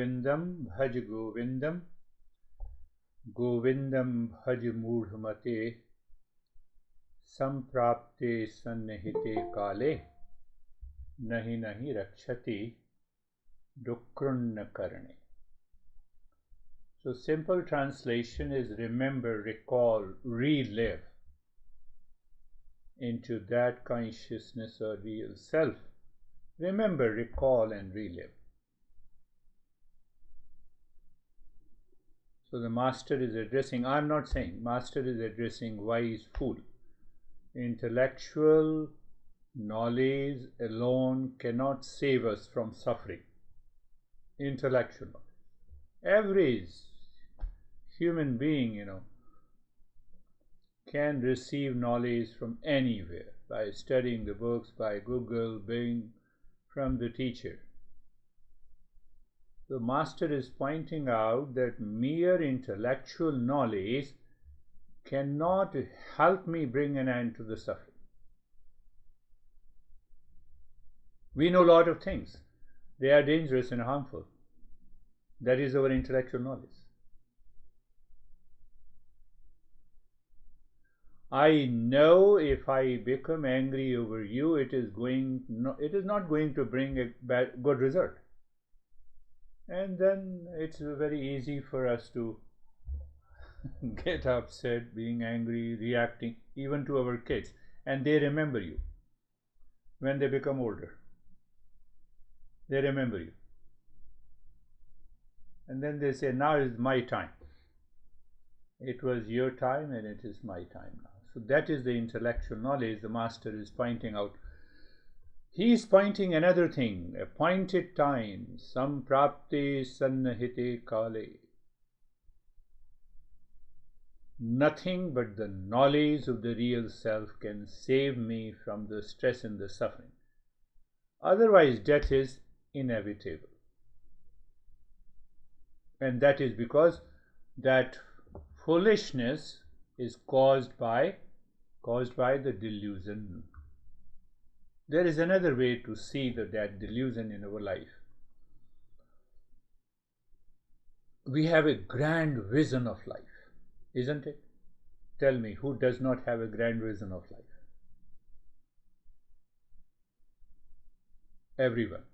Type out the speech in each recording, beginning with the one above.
Govindam bhaj Govindam, Govindam bhaj mudhamate, samprapte sannihite kale, nahi nahi rakshati dukrunna karne. So simple translation is remember, recall, relive into that consciousness or real self. Remember, recall and relive. So the master is addressing, I'm not saying, master is addressing wise fool. Intellectual knowledge alone cannot save us from suffering. Intellectual knowledge. Every human being, can receive knowledge from anywhere by studying the books, by Google, Bing, from the teacher. The master is pointing out that mere intellectual knowledge cannot help me bring an end to the suffering. We know a lot of things. They are dangerous and harmful. That is our intellectual knowledge. I know if I become angry over you, it is not going to bring a good result. And then it's very easy for us to get upset, being angry, reacting, even to our kids. And they remember you when they become older. They remember you. And then they say, now is my time. It was your time and it is my time now. So that is the intellectual knowledge the master is pointing out. He is pointing another thing, appointed time, samprapte sannihite kale. Nothing but the knowledge of the real self can save me from the stress and the suffering. Otherwise, death is inevitable. And that is because that foolishness is caused by the delusion. There is another way to see that delusion in our life. We have a grand vision of life, isn't it? Tell me, who does not have a grand vision of life? Everyone.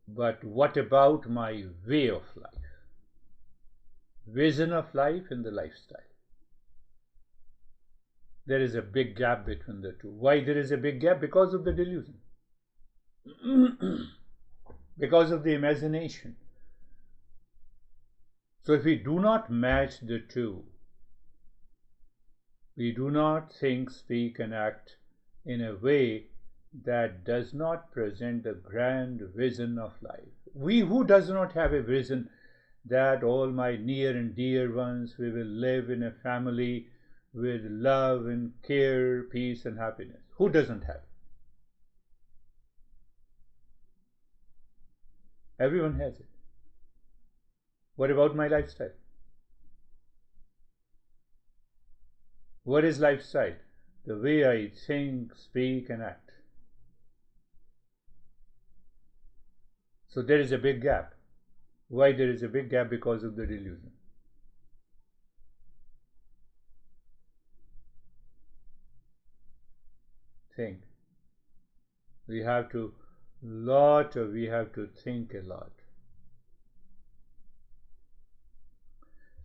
But what about my way of life? Vision of life and the lifestyle. There is a big gap between the two. Why there is a big gap? Because of the delusion. Because of the imagination. So if we do not match the two, we do not think, speak and act in a way that does not present the grand vision of life. Who does not have a vision that all my near and dear ones, we will live in a family with love and care, peace and happiness? Who doesn't have? Everyone has it. What about my lifestyle? What is lifestyle? The way I think, speak and act. So there is a big gap. Why there is a big gap? Because of the delusion. Think. We have to think a lot.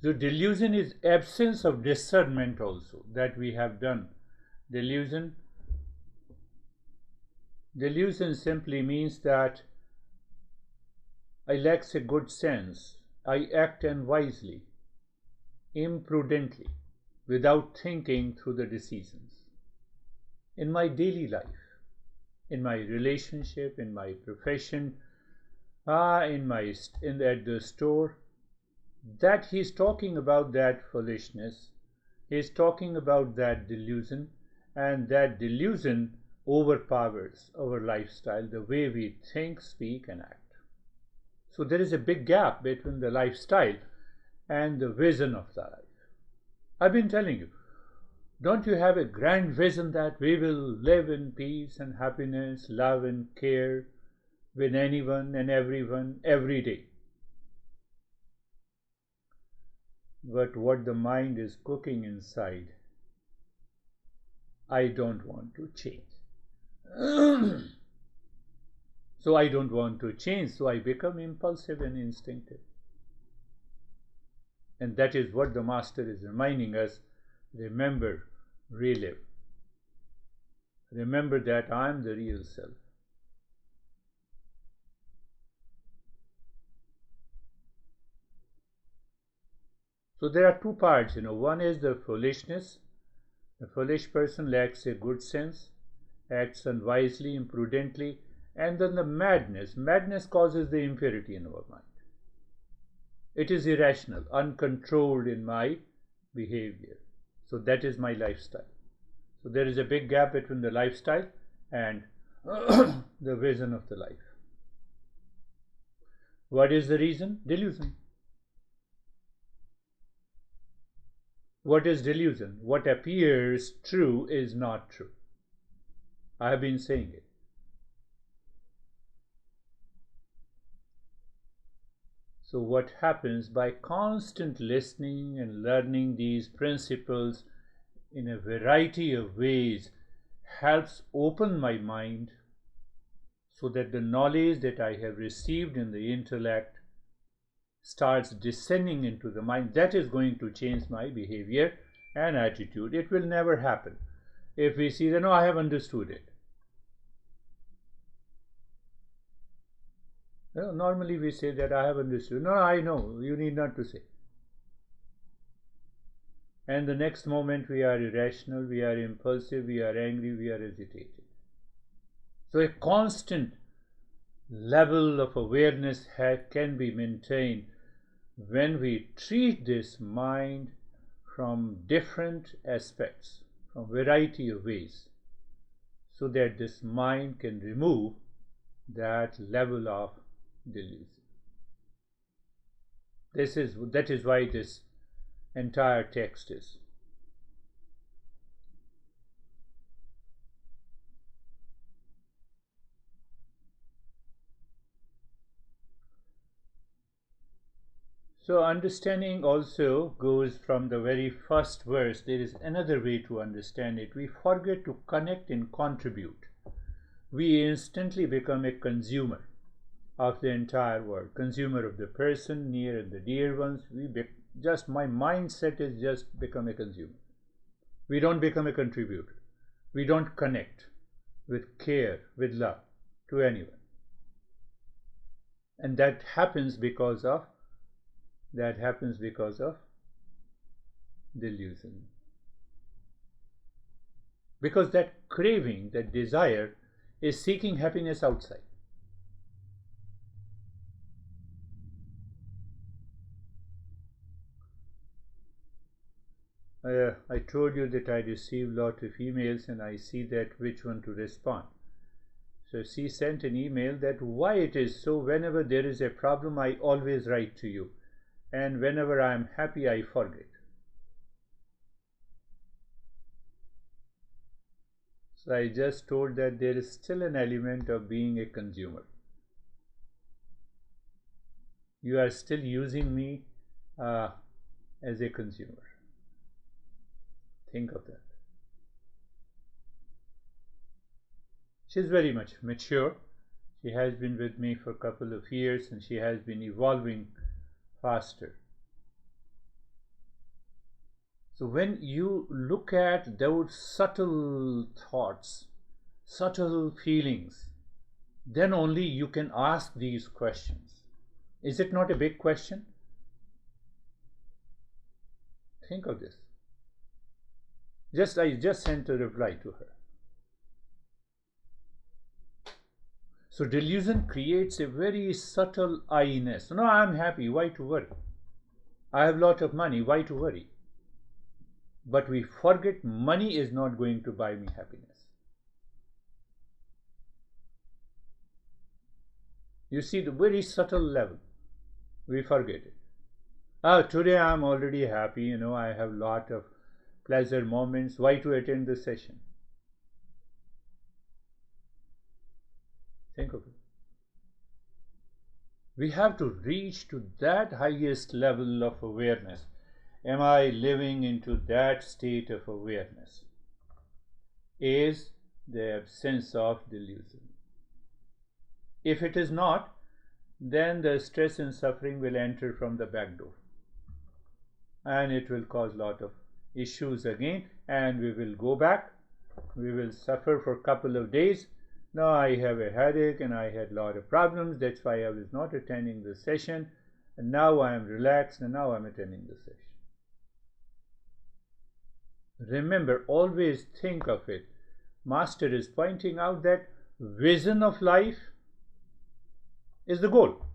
So delusion is absence of discernment also that we have done. Delusion simply means that I lack a good sense. I act unwisely, imprudently, without thinking through the decisions. In my daily life, in my relationship, in my profession, at the store, that he's talking about that foolishness, he's talking about that delusion, and that delusion overpowers our lifestyle, the way we think, speak and act. So there is a big gap between the lifestyle and the vision of the life. I've been telling you, don't you have a grand vision that we will live in peace and happiness, love and care, with anyone and everyone every day. But what the mind is cooking inside, I don't want to change. So I don't want to change, so I become impulsive and instinctive. And that is what the Master is reminding us. Remember, relive. Remember that I am the real self. So there are two parts, one is the foolishness. The foolish person lacks a good sense, acts unwisely, imprudently, and then the madness. Madness causes the impurity in our mind. It is irrational, uncontrolled in my behavior. So that is my lifestyle. So there is a big gap between the lifestyle and the vision of the life. What is the reason? Delusion. What is delusion? What appears true is not true. I have been saying it. So what happens by constant listening and learning these principles in a variety of ways helps open my mind so that the knowledge that I have received in the intellect starts descending into the mind. That is going to change my behavior and attitude. It will never happen if we see that, no, I have understood it. Normally we say that I have understood. No, I know, you need not to say. And the next moment we are irrational, we are impulsive, we are angry, we are agitated. So a constant level of awareness can be maintained when we treat this mind from different aspects, from variety of ways, so that this mind can remove that level of delusion. That is why this entire text is. So understanding also goes from the very first verse. There is another way to understand it. We forget to connect and contribute. We instantly become a consumer of the entire world, consumer of the person, near and the dear ones. My mindset is just become a consumer. We don't become a contributor. We don't connect with care, with love to anyone. And that happens because of delusion. Because that craving, that desire is seeking happiness outside. I told you that I receive a lot of emails and I see that which one to respond. So she sent an email that why it is so whenever there is a problem I always write to you, and whenever I am happy I forget. So I just told that there is still an element of being a consumer. You are still using me as a consumer. Think of that. She is very much mature. She has been with me for a couple of years and she has been evolving faster. So when you look at those subtle thoughts, subtle feelings, then only you can ask these questions. Is it not a big question? Think of this. I just sent a reply to her. So delusion creates a very subtle I-ness. No, I'm happy, why to worry? I have a lot of money, why to worry? But we forget money is not going to buy me happiness. You see the very subtle level. We forget it. Today I'm already happy, I have a lot of pleasure moments. Why to attend the session? Think of it. We have to reach to that highest level of awareness. Am I living into that state of awareness? Is the absence of delusion. If it is not, then the stress and suffering will enter from the back door, and it will cause a lot of issues again, and we will go back. We will suffer for a couple of days. Now I have a headache and I had a lot of problems, that's why I was not attending the session, and now I am relaxed and now I am attending the session. Remember, always think of it. Master is pointing out that vision of life is the goal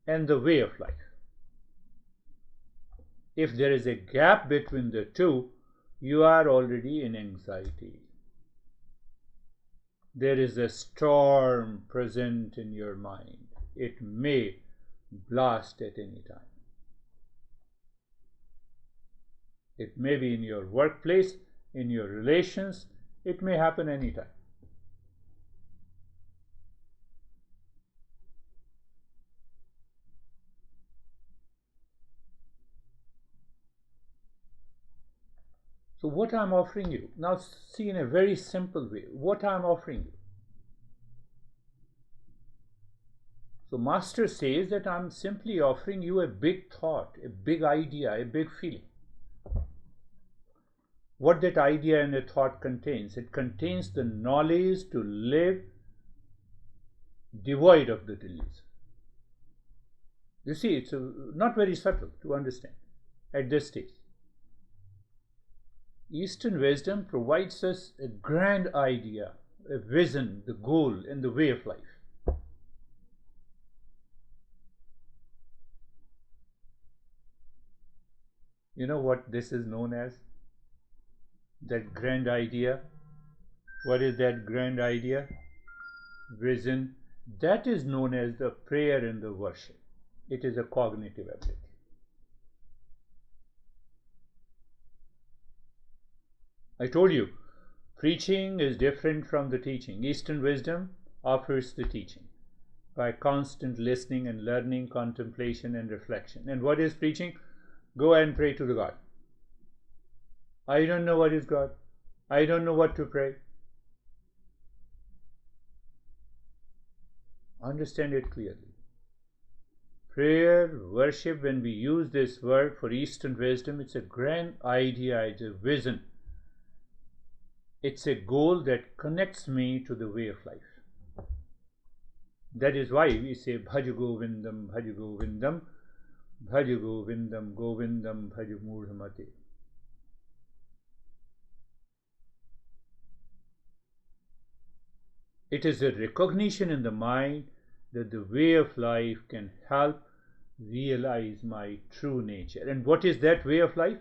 and the way of life. If there is a gap between the two, you are already in anxiety. There is a storm present in your mind. It may blast at any time. It may be in your workplace, in your relations. It may happen anytime. So what I'm offering you, now see in a very simple way, what I'm offering you. So Master says that I'm simply offering you a big thought, a big idea, a big feeling. What that idea and a thought contains, it contains the knowledge to live devoid of the delusion. You see, it's not very subtle to understand at this stage. Eastern wisdom provides us a grand idea, a vision, the goal, and the way of life. You know what this is known as? That grand idea. What is that grand idea? Vision. That is known as the prayer and the worship. It is a cognitive ability. I told you, preaching is different from the teaching. Eastern wisdom offers the teaching by constant listening and learning, contemplation and reflection. And what is preaching? Go and pray to the God. I don't know what is God. I don't know what to pray. Understand it clearly. Prayer, worship, when we use this word for Eastern wisdom, it's a grand idea, it's a vision. It's a goal that connects me to the way of life. That is why we say Bhaj Govindam, Bhaj Govindam, Bhaj Govindam, Govindam, Bhaj Mudhamate. It is a recognition in the mind that the way of life can help realize my true nature. And what is that way of life?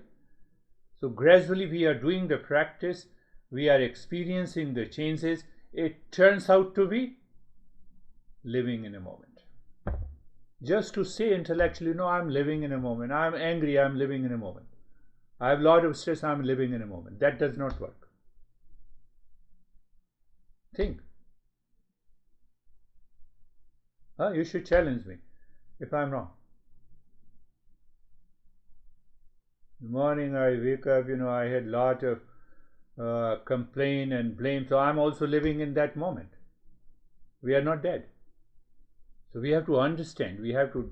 So gradually we are doing the practice, we are experiencing the changes. It turns out to be living in a moment. Just to say intellectually, no, I'm living in a moment. I'm angry, I'm living in a moment. I have a lot of stress, I'm living in a moment. That does not work. Think. You should challenge me if I'm wrong. In the morning I wake up, I had a lot of complaint and blame, so I'm also living in that moment. We are not dead. So we have to understand, we have to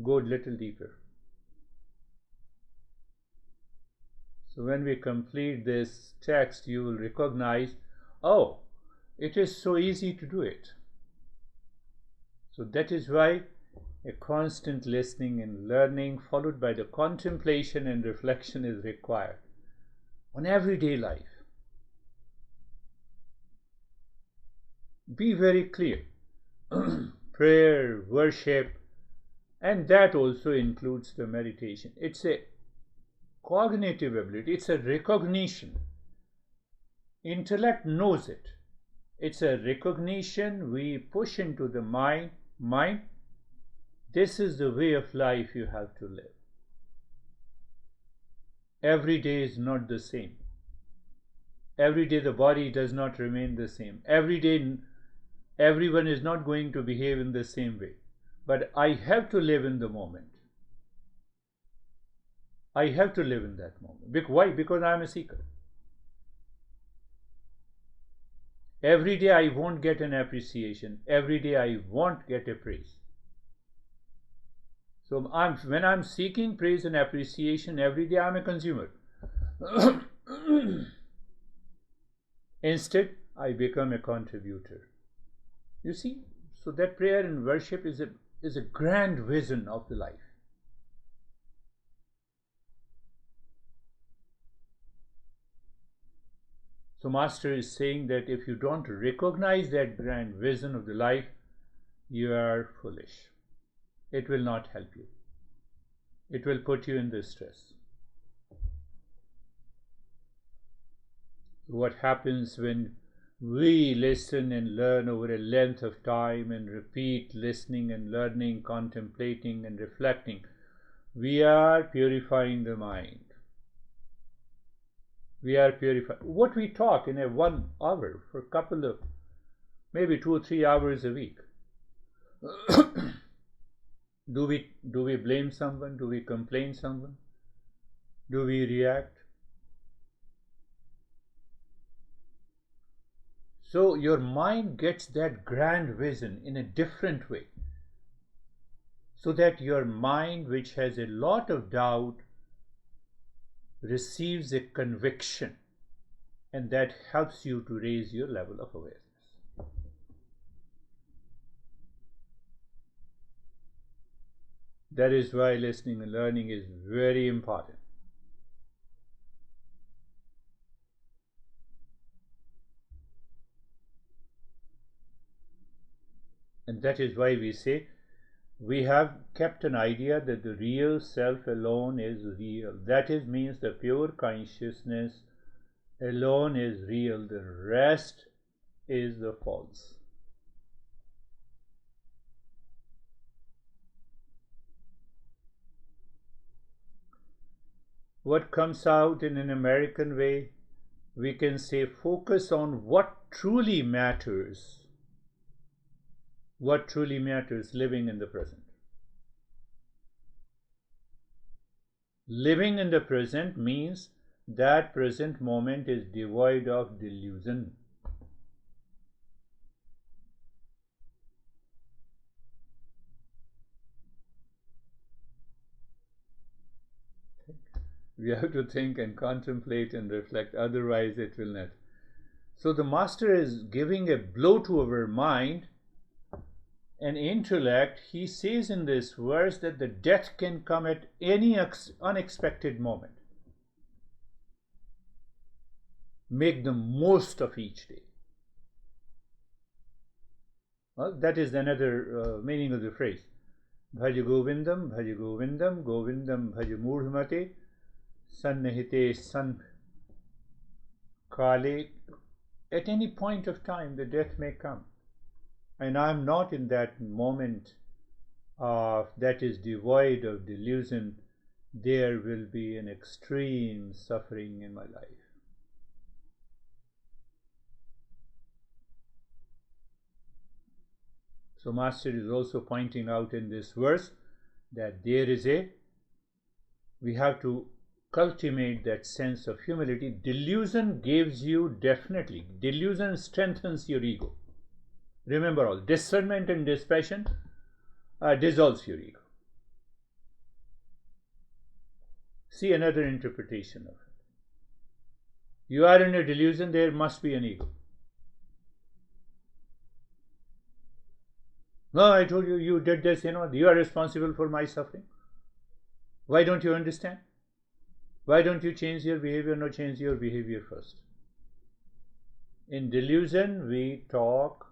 go a little deeper. So when we complete this text, you will recognize, oh, it is so easy to do it. So that is why a constant listening and learning followed by the contemplation and reflection is required on everyday life. Be very clear. Prayer, worship, and that also includes the meditation. It's a cognitive ability, it's a recognition. Intellect knows it. It's a recognition we push into the mind. This is the way of life you have to live. Every day is not the same. Every day the body does not remain the same. Every day Everyone is not going to behave in the same way. But I have to live in the moment. I have to live in that moment. Why? Because I am a seeker. Every day I won't get an appreciation. Every day I won't get a praise. So when I'm seeking praise and appreciation every day, I'm a consumer. Instead, I become a contributor. You see, so that prayer and worship is a grand vision of the life. So Master is saying that if you don't recognize that grand vision of the life, you are foolish. It will not help you. It will put you in distress. What happens when we listen and learn over a length of time and repeat listening and learning, contemplating and reflecting? We are purifying the mind. We are purifying. What we talk in a 1 hour for a couple of, maybe 2 or 3 hours a week. Do we blame someone? Do we complain someone? Do we react? So your mind gets that grand vision in a different way. So that your mind, which has a lot of doubt, receives a conviction, and that helps you to raise your level of awareness. That is why listening and learning is very important. And that is why we say we have kept an idea that the real self alone is real. That means the pure consciousness alone is real. The rest is the false. What comes out in an American way, we can say focus on what truly matters. What truly matters, living in the present. Living in the present means that present moment is devoid of delusion. We have to think and contemplate and reflect, otherwise it will not. So the Master is giving a blow to our mind and intellect. He says in this verse that the death can come at any unexpected moment. Make the most of each day. Well, that is another meaning of the phrase. Bhaj Govindam, Bhaj Govindam, Govindam Bhaj Murdhamate, Sannahite San Kale. At any point of time, the death may come. And I am not in that moment that is devoid of delusion. There will be an extreme suffering in my life. So Master is also pointing out in this verse that we have to cultivate that sense of humility. Delusion gives you delusion strengthens your ego. Remember all, discernment and dispassion dissolves your ego. See another interpretation of it. You are in a delusion, there must be an ego. No, I told you, you did this, you are responsible for my suffering. Why don't you understand? Why don't you change your behavior? No, change your behavior first. In delusion, we talk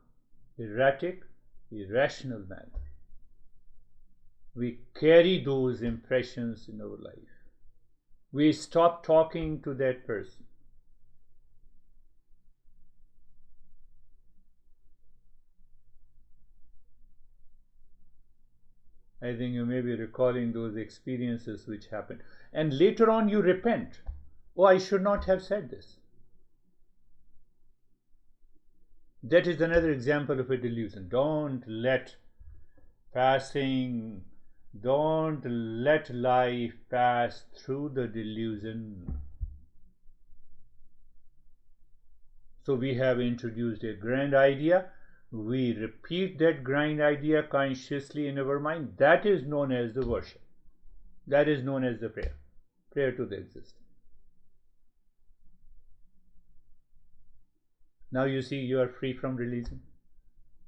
erratic, irrational manner. We carry those impressions in our life. We stop talking to that person. I think you may be recalling those experiences which happened. And later on you repent. Oh, I should not have said this. That is another example of a delusion. Passing, don't let life pass through the delusion. So we have introduced a grand idea. We repeat that grand idea consciously in our mind. That is known as the worship. That is known as the prayer. Prayer to the existence. Now you see you are free from religion.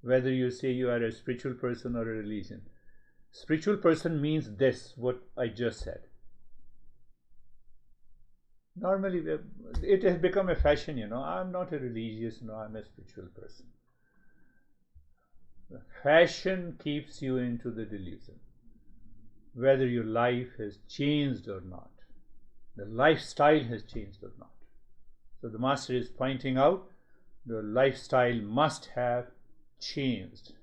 Whether you say you are a spiritual person or a religion. Spiritual person means this, what I just said. Normally, it has become a fashion, I'm not a religious, I'm a spiritual person. The fashion keeps you into the delusion. Whether your life has changed or not. The lifestyle has changed or not. So the master is pointing out the lifestyle must have changed.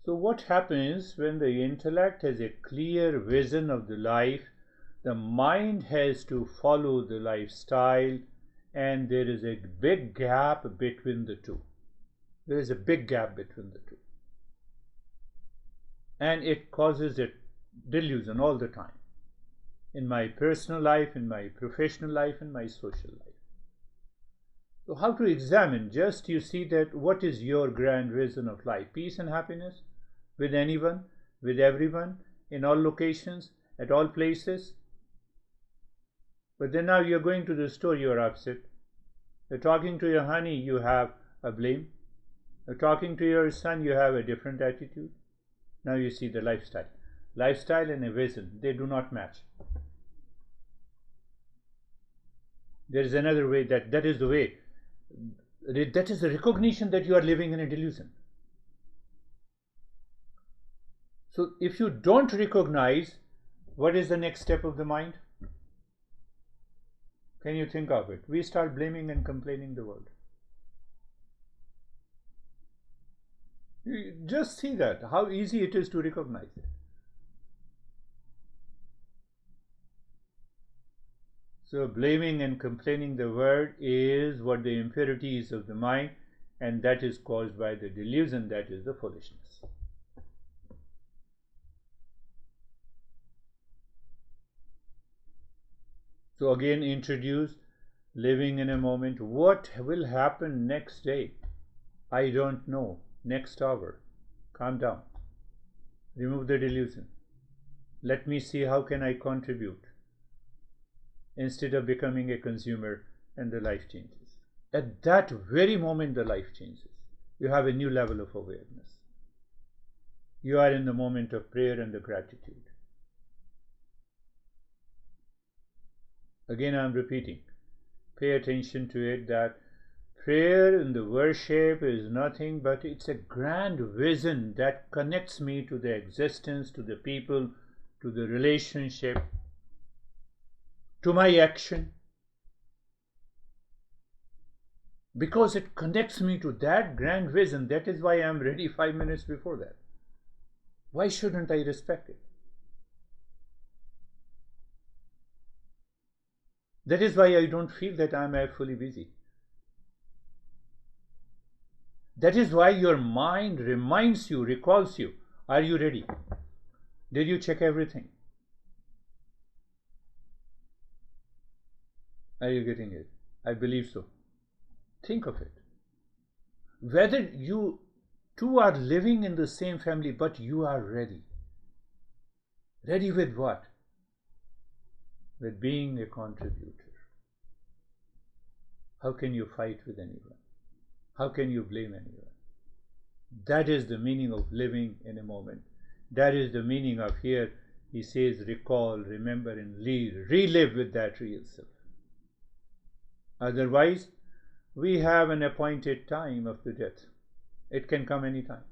So what happens when the intellect has a clear vision of the life? The mind has to follow the lifestyle, and there is a big gap between the two. There is a big gap between the two. And it causes a delusion all the time. In my personal life, in my professional life, in my social life. So how to examine? Just you see that what is your grand vision of life? Peace and happiness with anyone, with everyone, in all locations, at all places. But then now you're going to the store, you're upset. You're talking to your honey, you have a blame. You're talking to your son, you have a different attitude. Now you see the lifestyle. Lifestyle and a vision, they do not match. There is another way, that is the way. That is the recognition that you are living in a delusion. So if you don't recognize, what is the next step of the mind? Can you think of it? We start blaming and complaining the world. You just see that, how easy it is to recognize it. So blaming and complaining the world is what the impurity is of the mind, and that is caused by the delusion, that is the foolishness. So again introduce living in a moment. What will happen next day? I don't know. Next hour. Calm down. Remove the delusion. Let me see how can I contribute, instead of becoming a consumer, and the life changes. At that very moment the life changes. You have a new level of awareness. You are in the moment of prayer and the gratitude. Again I am repeating, pay attention to it, that prayer and the worship is nothing but it's a grand vision that connects me to the existence, to the people, to the relationship, to my action. Because it connects me to that grand vision, that is why I am ready 5 minutes before that. Why shouldn't I respect it? That is why I don't feel that I am fully busy. That is why your mind reminds you, recalls you, are you ready? Did you check everything? Are you getting it? I believe so. Think of it. Whether you two are living in the same family, but you are ready. Ready with what? With being a contributor. How can you fight with anyone? How can you blame anyone? That is the meaning of living in a moment. That is the meaning of here. He says, recall, remember, and relive with that real self. Otherwise, we have an appointed time of the death. It can come any time.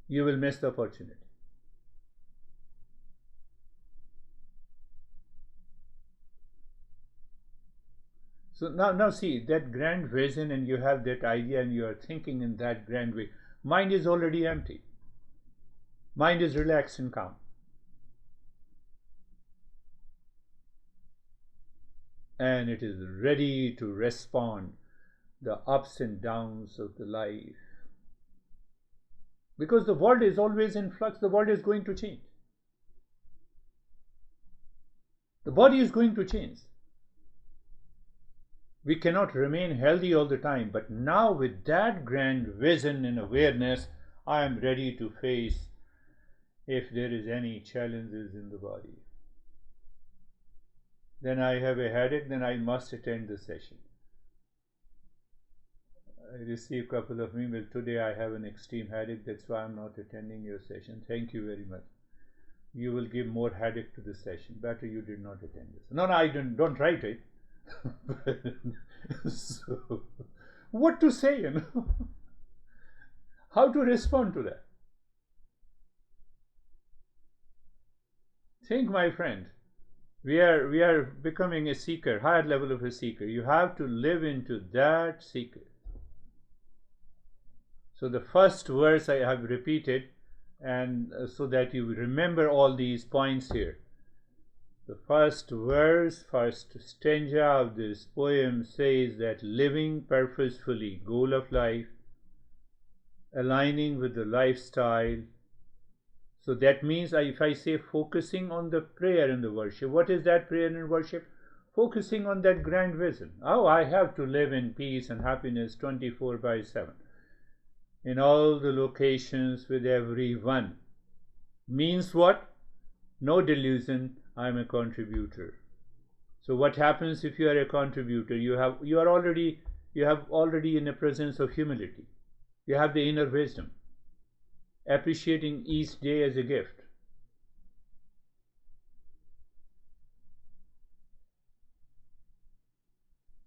You will miss the opportunity. So now see that grand vision, and you have that idea and you are thinking in that grand way. Mind is already empty. Mind is relaxed and calm. And it is ready to respond the ups and downs of the life. Because the world is always in flux, the world is going to change. The body is going to change. We cannot remain healthy all the time, but now with that grand vision and awareness, I am ready to face if there is any challenges in the body. Then I have a headache, then I must attend the session. I received a couple of emails today. I have an extreme headache, that's why I'm not attending your session. Thank you very much. You will give more headache to the session. Better you did not attend this. No, I don't write it. So, what to say, How to respond to that? Think, my friend, we are becoming a seeker, higher level of a seeker. You have to live into that seeker. So the first verse I have repeated, and so that you remember all these points here. The first verse, first stanza of this poem says that living purposefully, goal of life, aligning with the lifestyle. So that means if I say focusing on the prayer and the worship, what is that prayer and worship? Focusing on that grand vision. Oh, I have to live in peace and happiness 24/7. In all the locations with everyone. Means what? No delusion, I'm a contributor. So what happens if you are a contributor? You have already in a presence of humility. You have the inner wisdom, appreciating each day as a gift.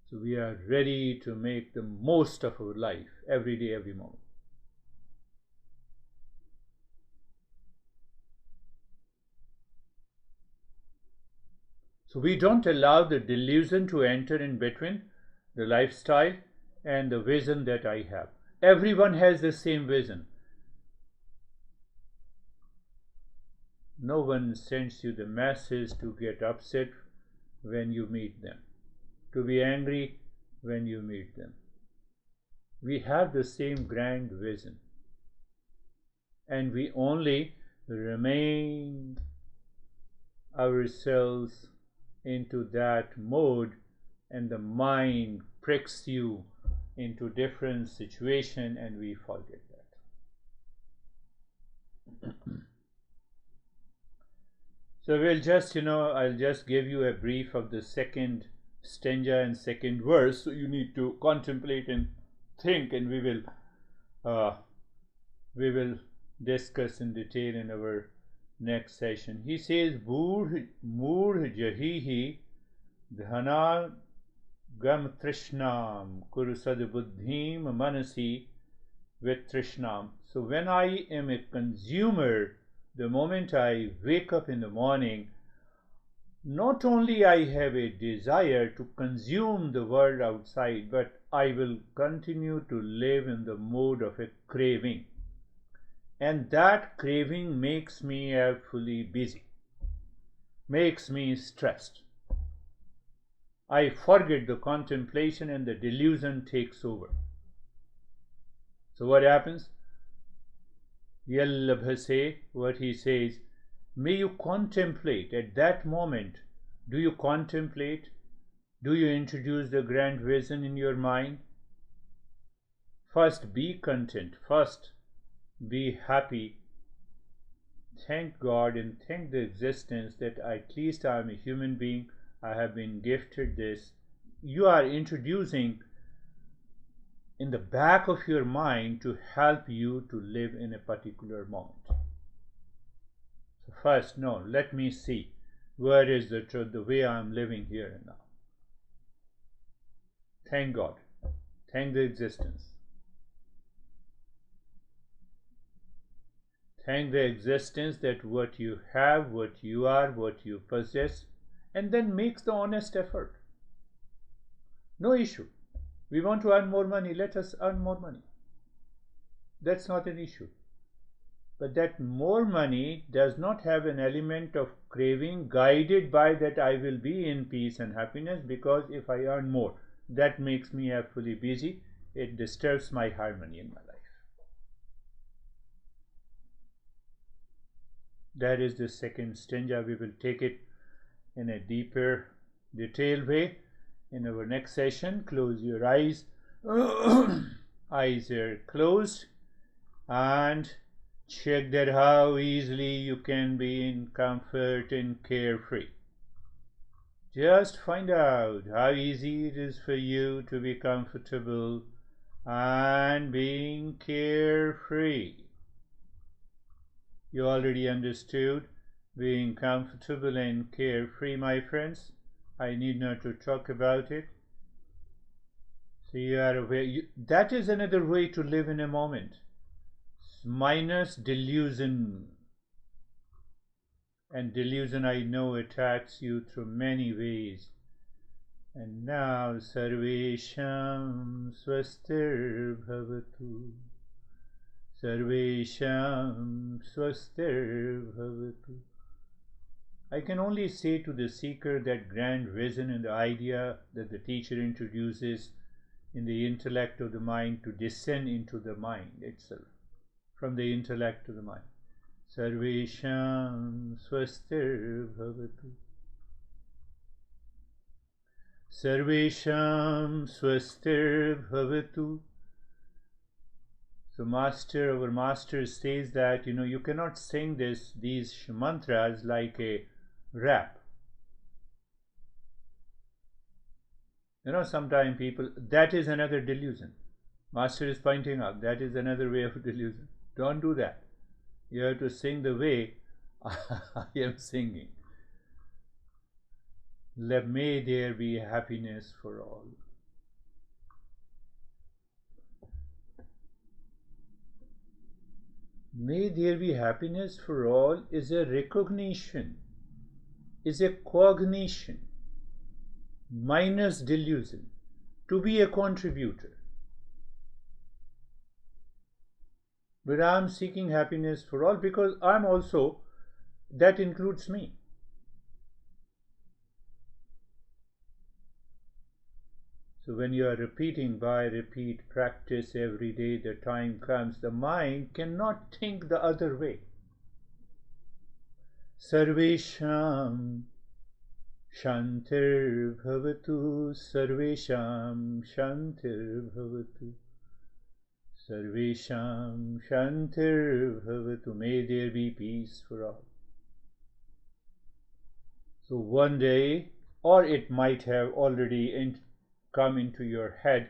So we are ready to make the most of our life every day, every moment. So we don't allow the delusion to enter in between the lifestyle and the vision that I have. Everyone has the same vision. No one sends you the message to get upset when you meet them, to be angry when you meet them. We have the same grand vision, and we only remain ourselves into that mode, and the mind pricks you into different situation, and we forget that. So we'll just, I'll just give you a brief of the second stanza and second verse. So you need to contemplate and think, and we will discuss in detail in our next session. He says, Moor jahihi dhana gam trishnam kurusad buddhim manasi with trishnam. So when I am a consumer, the moment I wake up in the morning, not only I have a desire to consume the world outside, but I will continue to live in the mode of a craving. And that craving makes me fully busy, makes me stressed. I forget the contemplation and the delusion takes over. So what happens? Yallabhase, what he says, may you contemplate at that moment. Do you contemplate? Do you introduce the grand vision in your mind? First, be content. First, be happy. Thank God and thank the existence that at least I am a human being. I have been gifted this. You are introducing in the back of your mind to help you to live in a particular moment. So first, no, let me see where is the truth, the way I am living here and now. Thank God. Thank the existence. Thank the existence that what you have, what you are, what you possess, and then makes the honest effort. No issue. We want to earn more money, let us earn more money. That's not an issue. But that more money does not have an element of craving guided by that I will be in peace and happiness, because if I earn more, that makes me fully busy. It disturbs my harmony in my life. That is the second stanza. We will take it in a deeper, detailed way in our next session. Close your eyes. Eyes are closed, and check that how easily you can be in comfort and carefree. Just find out how easy it is for you to be comfortable and being carefree. You already understood being comfortable and carefree, my friends. I need not to talk about it. So you are aware. That is another way to live in a moment. Minus delusion. And delusion, I know, attacks you through many ways. And now, Sarvesham Swastir Bhavatu. Sarvesham Swastir Bhavatu. I can only say to the seeker that grand vision and the idea that the teacher introduces in the intellect of the mind to descend into the mind itself, from the intellect to the mind. Sarvesham Swastir Bhavatu. Sarvesham Swastir Bhavatu. So our master says that, you cannot sing these mantras like a rap. Sometimes people, that is another delusion. Master is pointing out, that is another way of delusion. Don't do that. You have to sing the way I am singing. May there be happiness for all. May there be happiness for all is a recognition, is a cognition, minus delusion, to be a contributor. But I am seeking happiness for all because I am also, that includes me. So when you are repeating repeat practice every day, the time comes, the mind cannot think the other way. Sarvesham Shantir Bhavatu, Sarvesham Shantir Bhavatu, Sarvesham Shantir Bhavatu. May there be peace for all. So one day, or it might have already come into your head,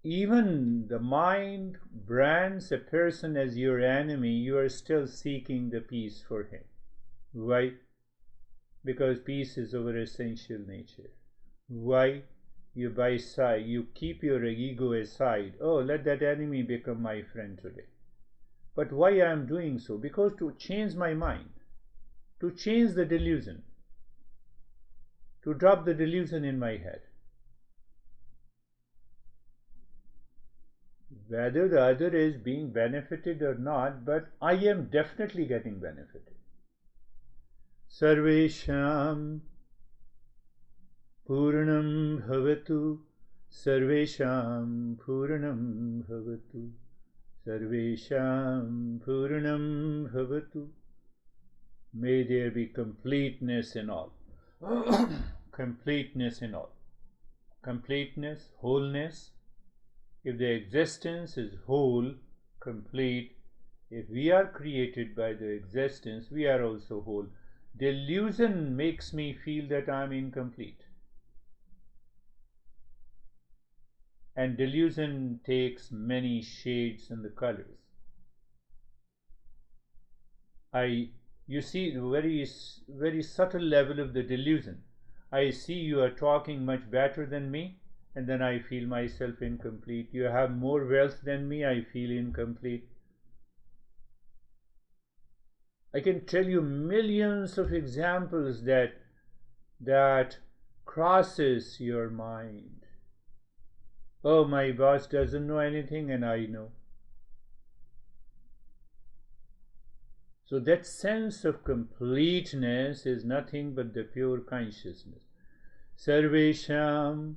even the mind brands a person as your enemy, you are still seeking the peace for him. Why? Because peace is our essential nature. Why? You keep your ego aside. Oh, let that enemy become my friend today. But why I am doing so? Because to change my mind, to change the delusion, to drop the delusion in my head. Whether the other is being benefited or not, but I am definitely getting benefited. Sarvesham Purnam Bhavatu, Sarvesham Purnam Bhavatu, Sarvesham Purnam Bhavatu. May there be completeness in all. Completeness in all. Completeness, wholeness. If the existence is whole, complete, if we are created by the existence, we are also whole. Delusion makes me feel that I am incomplete. And delusion takes many shades and the colors. You see the very subtle level of the delusion. I see you are talking much better than me, and then I feel myself incomplete. You have more wealth than me, I feel incomplete. I can tell you millions of examples that crosses your mind. Oh, my boss doesn't know anything and I know. So that sense of completeness is nothing but the pure consciousness. Sarvesham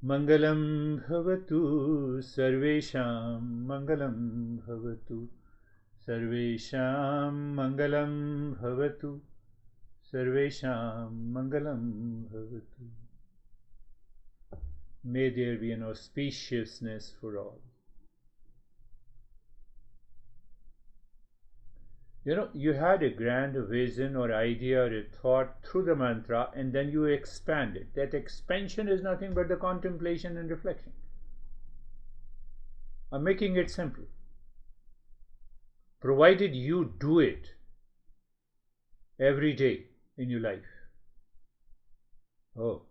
Mangalam Bhavatu, Sarvesham Mangalam Bhavatu, Sarvesham Mangalam Bhavatu, Sarvesham Mangalam Bhavatu. May there be an auspiciousness for all. You had a grand vision or idea or a thought through the mantra, and then you expand it. That expansion is nothing but the contemplation and reflection. I'm making it simple. Provided you do it every day in your life. Oh.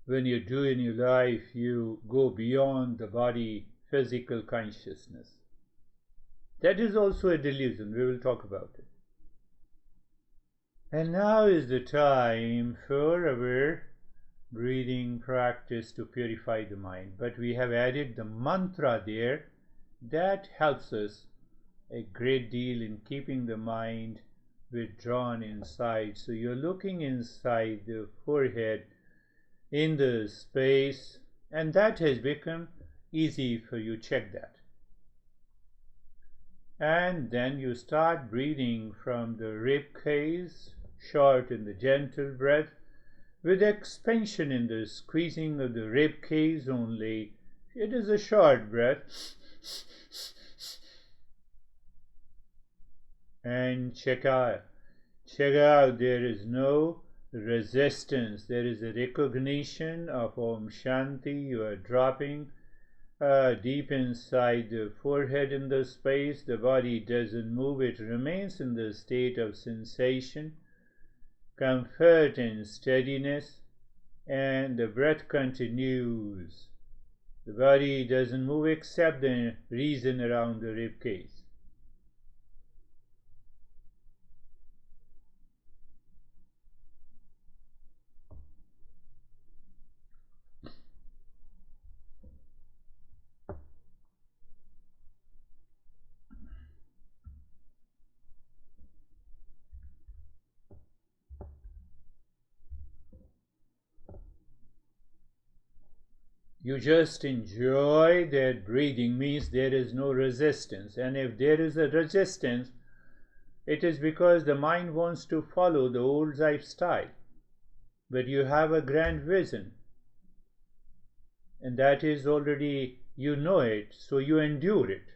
When you do in your life, you go beyond the body physical consciousness. That is also a delusion. We will talk about it. And now is the time for our breathing practice to purify the mind. But we have added the mantra there. That helps us a great deal in keeping the mind withdrawn inside. So you're looking inside the forehead in the space, and that has become easy for you. Check that. And then you start breathing from the rib cage, short and the gentle breath, with expansion in the squeezing of the rib cage only. It is a short breath. And check out, there is no resistance. There is a recognition of Om Shanti. You are dropping deep inside the forehead in the space. The body doesn't move. It remains in the state of sensation, comfort and steadiness, and the breath continues. The body doesn't move except the region around the rib cage. You just enjoy that breathing. Means there is no resistance. And if there is a resistance, it is because the mind wants to follow the old lifestyle. But you have a grand vision, and that is already, you know it, so you endure it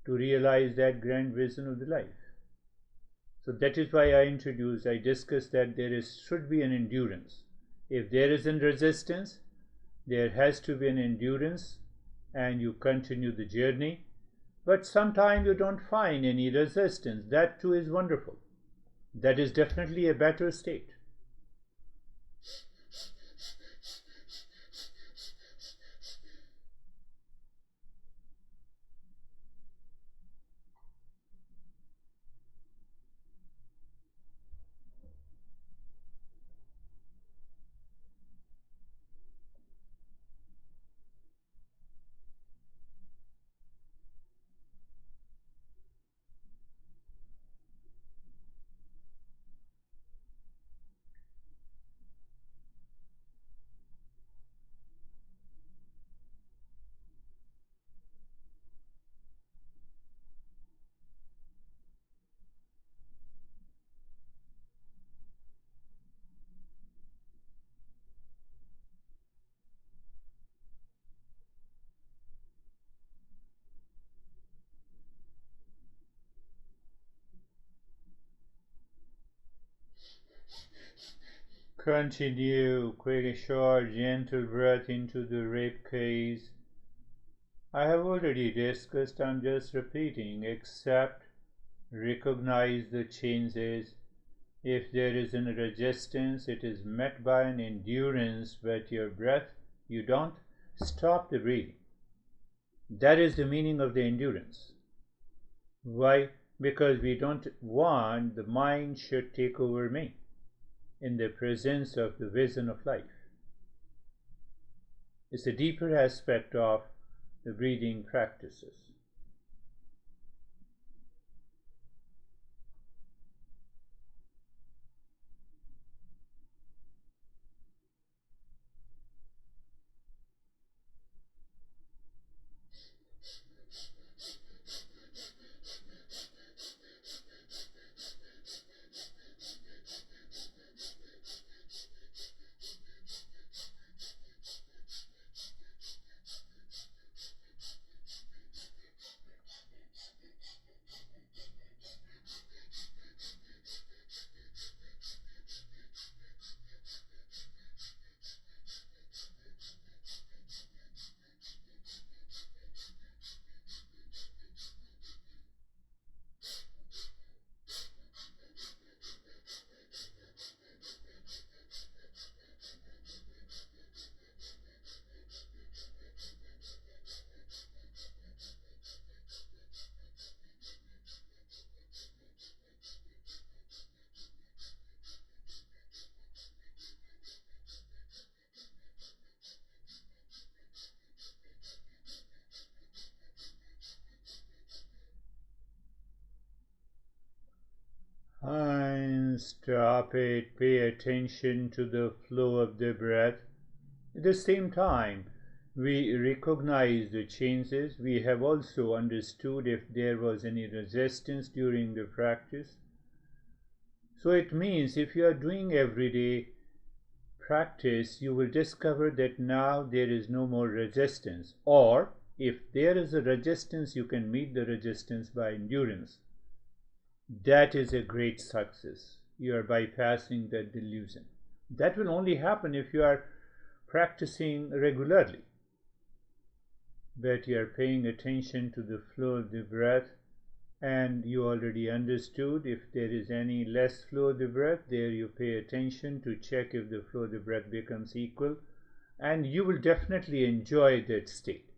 to realize that grand vision of the life. So that is why I discussed that should be an endurance. If there is a resistance, there has to be an endurance, and you continue the journey. But sometimes you don't find any resistance. That too is wonderful. That is definitely a better state. Continue, quick, short, gentle breath into the rib cage. I have already discussed, I'm just repeating. Accept, recognize the changes. If there is a resistance, it is met by an endurance, but your breath, you don't stop the breathing. That is the meaning of the endurance. Why? Because we don't want the mind should take over me in the presence of the vision of life. It's a deeper aspect of the breathing practices. And stop it, pay attention to the flow of the breath. At the same time, we recognize the changes. We have also understood if there was any resistance during the practice. So it means if you are doing everyday practice, you will discover that now there is no more resistance. Or if there is a resistance, you can meet the resistance by endurance. That is a great success. You are bypassing that delusion. That will only happen if you are practicing regularly. But you are paying attention to the flow of the breath, and you already understood if there is any less flow of the breath, there you pay attention to check if the flow of the breath becomes equal, and you will definitely enjoy that state.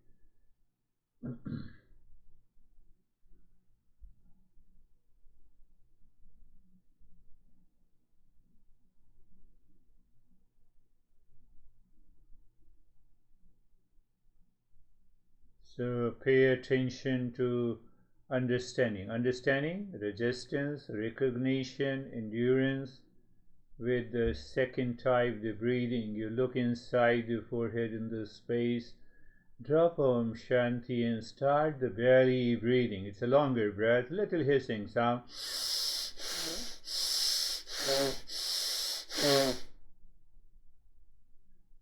So pay attention to understanding, resistance, recognition, endurance. With the second type, the breathing, you look inside the forehead in the space, drop Om Shanti and start the belly breathing. It's a longer breath, little hissing sound.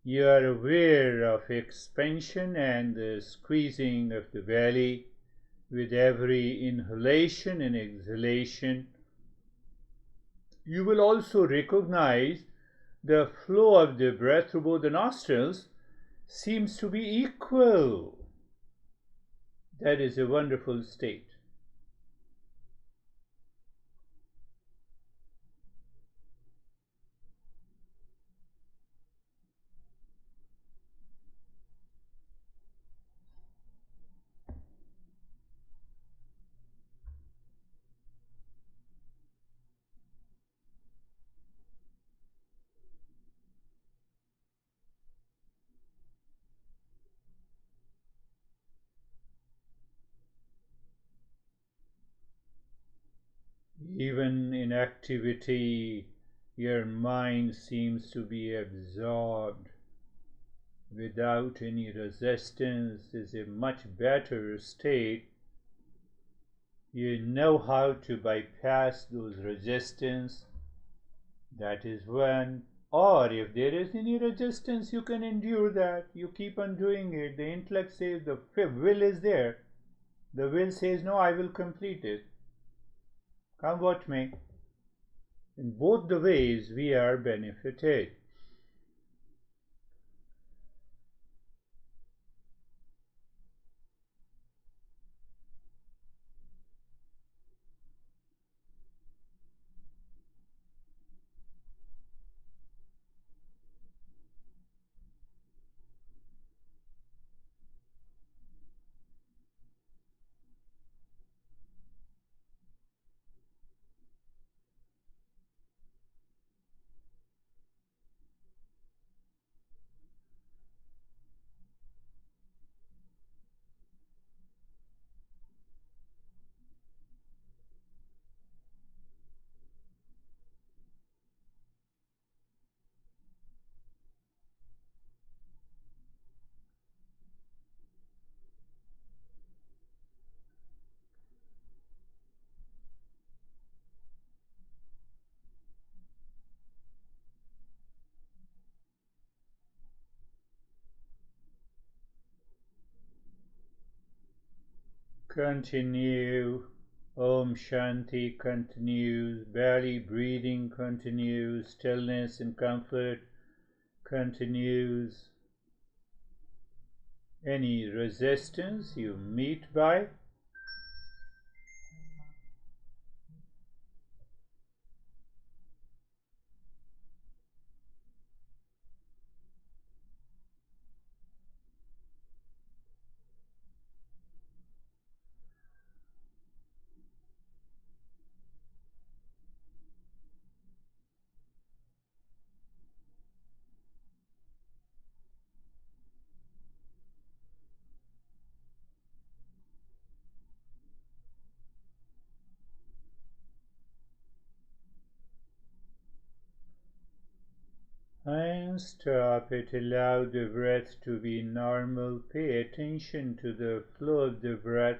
You are aware of expansion and the squeezing of the belly with every inhalation and exhalation. You will also recognize the flow of the breath through both the nostrils seems to be equal. That is a wonderful state. Even in activity, your mind seems to be absorbed without any resistance. Is a much better state. You know how to bypass those resistance. That is one. Or if there is any resistance, you can endure that. You keep on doing it. The intellect says the will is there. The will says, no, I will complete it. Come what may. In both the ways, we are benefited. Continue. Om Shanti continues. Belly breathing continues. Stillness and comfort continues. Any resistance you meet by, and stop it. Allow the breath to be normal. Pay attention to the flow of the breath.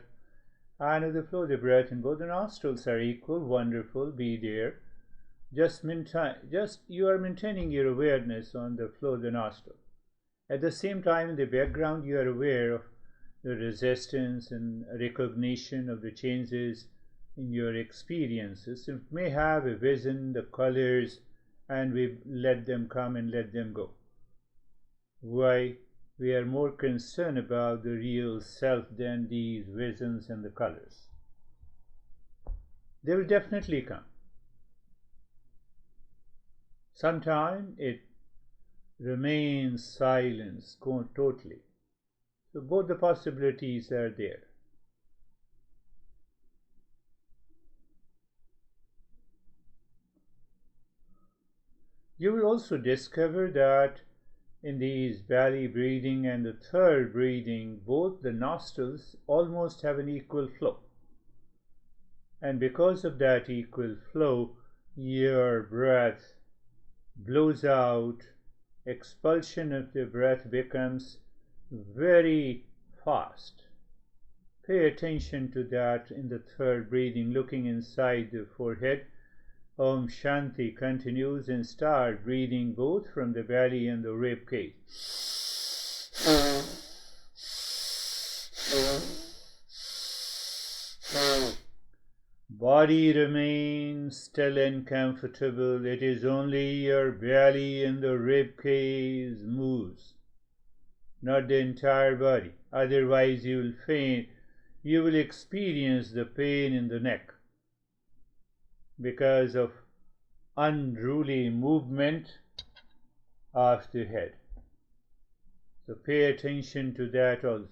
And if the flow of the breath in both the nostrils are equal, wonderful, be there. Just you are maintaining your awareness on the flow of the nostril. At the same time, in the background, you are aware of the resistance and recognition of the changes in your experiences. You may have a vision, the colors, and we let them come and let them go. Why? We are more concerned about the real self than these visions and the colors. They will definitely come. Sometimes it remains silence totally. So both the possibilities are there. You will also discover that in these belly breathing and the third breathing, both the nostrils almost have an equal flow. And because of that equal flow, your breath blows out, expulsion of the breath becomes very fast. Pay attention to that in the third breathing, looking inside the forehead. Om Shanti continues, and start breathing both from the belly and the rib cage. Body remains still and comfortable. It is only your belly and the rib cage moves, not the entire body. Otherwise you will faint. You will experience the pain in the neck because of unruly movement of the head. So pay attention to that also.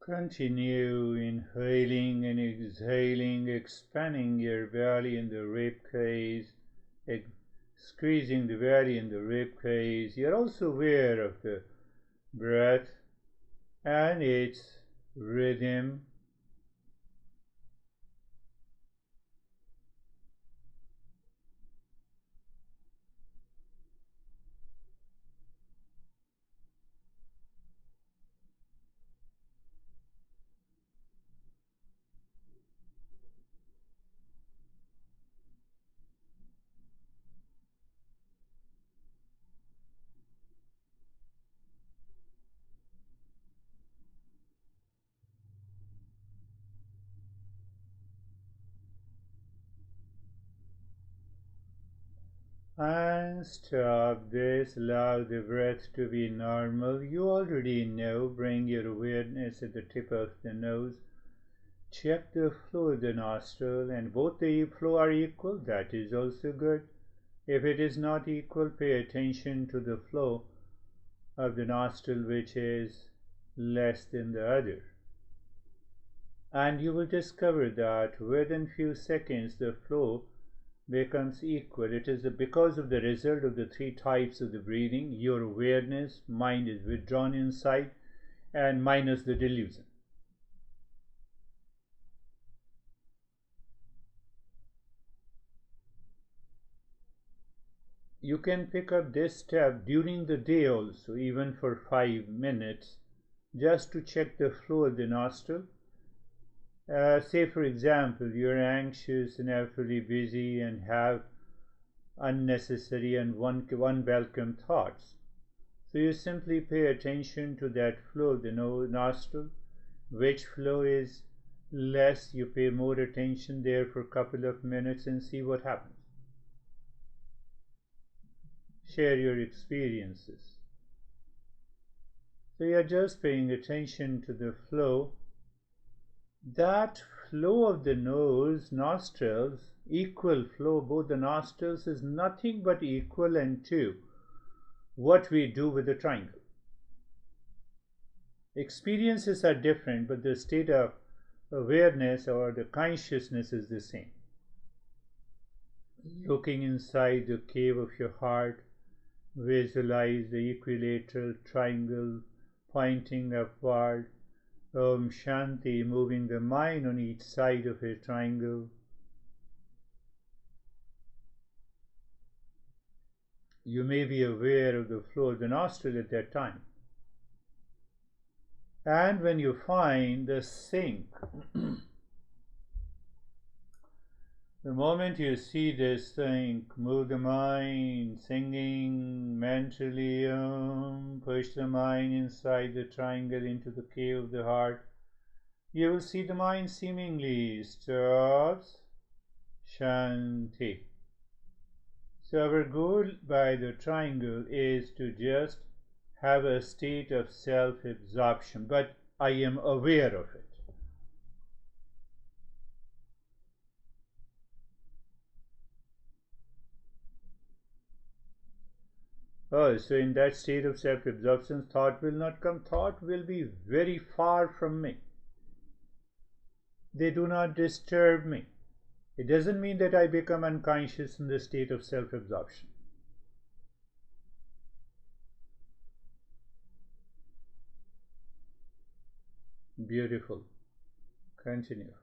Continue inhaling and exhaling, expanding your belly and the rib cage, squeezing the belly and the rib cage. You're also aware of the breath and its rhythm. And stop this. Allow the breath to be normal. You already know. Bring your awareness at the tip of the nose. Check the flow of the nostril, and both the flow are equal. That is also good. If it is not equal, pay attention to the flow of the nostril which is less than the other. And you will discover that within few seconds the flow becomes equal. It is because of the result of the three types of the breathing. Your awareness, mind is withdrawn inside, and minus the delusion. You can pick up this step during the day also, even for 5 minutes, just to check the flow of the nostril. Say for example, you're anxious and awfully busy and have unnecessary and unwelcome thoughts. So you simply pay attention to that flow of the nostril. Which flow is less, you pay more attention there for a couple of minutes and see what happens. Share your experiences. So you're just paying attention to the flow. That flow of the nostrils, equal flow, both the nostrils, is nothing but equivalent to what we do with the triangle. Experiences are different, but the state of awareness or the consciousness is the same. Looking inside the cave of your heart, visualize the equilateral triangle pointing upward. Om Shanti, moving the mind on each side of a triangle. You may be aware of the flow of the nostril at that time. And when you find the sync, the moment you see this sync, move the mind, singing mentally, push the mind inside the triangle into the cave of the heart, you will see the mind seemingly stops. Shanti. So our goal by the triangle is to just have a state of self-absorption, but I am aware of it. Oh, so in that state of self-absorption, thought will not come. Thought will be very far from me. They do not disturb me. It doesn't mean that I become unconscious in the state of self-absorption. Beautiful. Continue.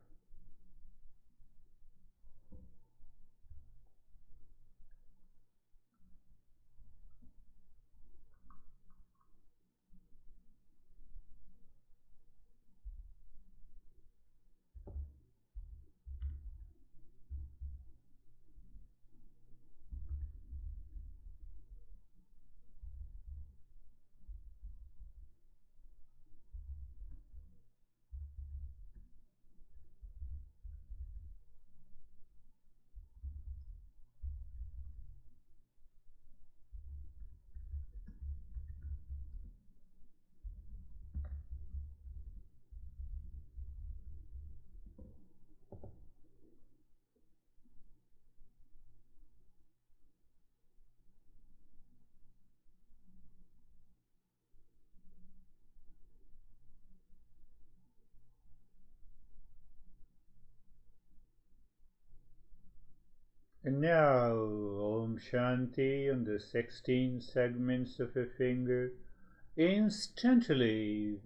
And now, Om Shanti on the 16 segments of a finger. Instantly,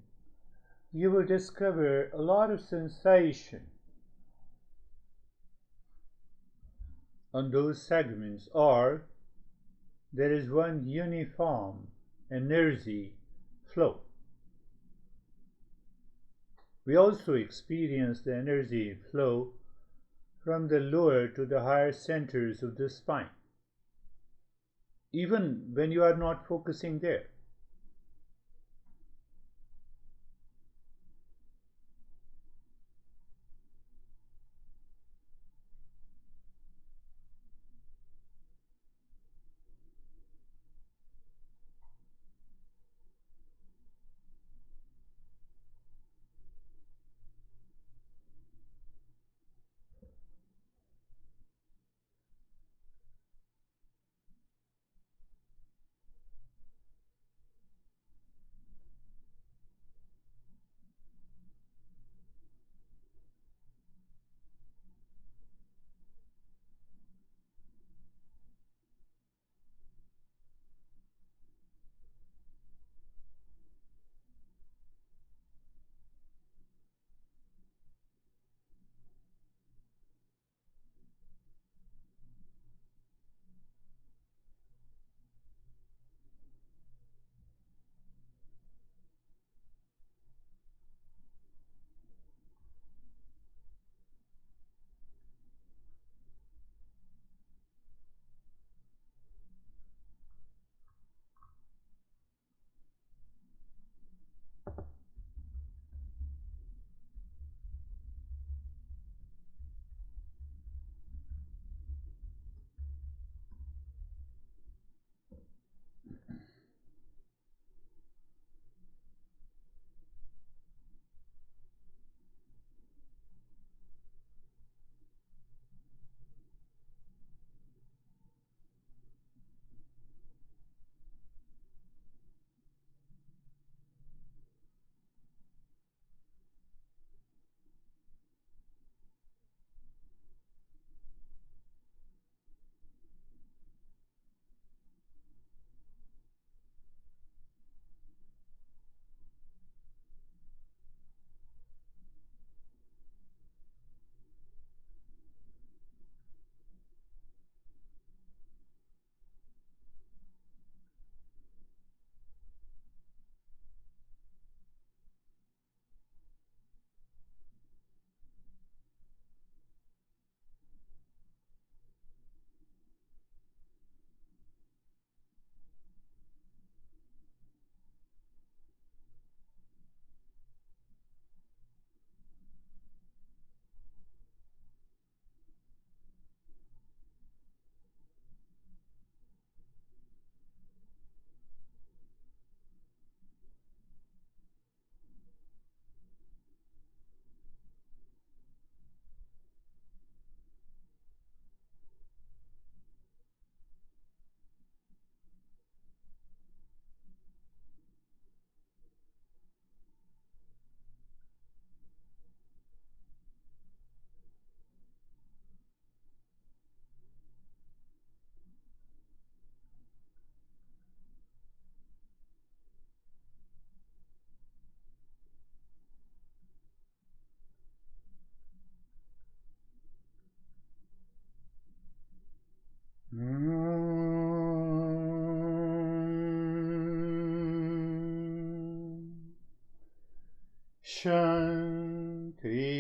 you will discover a lot of sensation on those segments, or there is one uniform energy flow. We also experience the energy flow from the lower to the higher centers of the spine, even when you are not focusing there.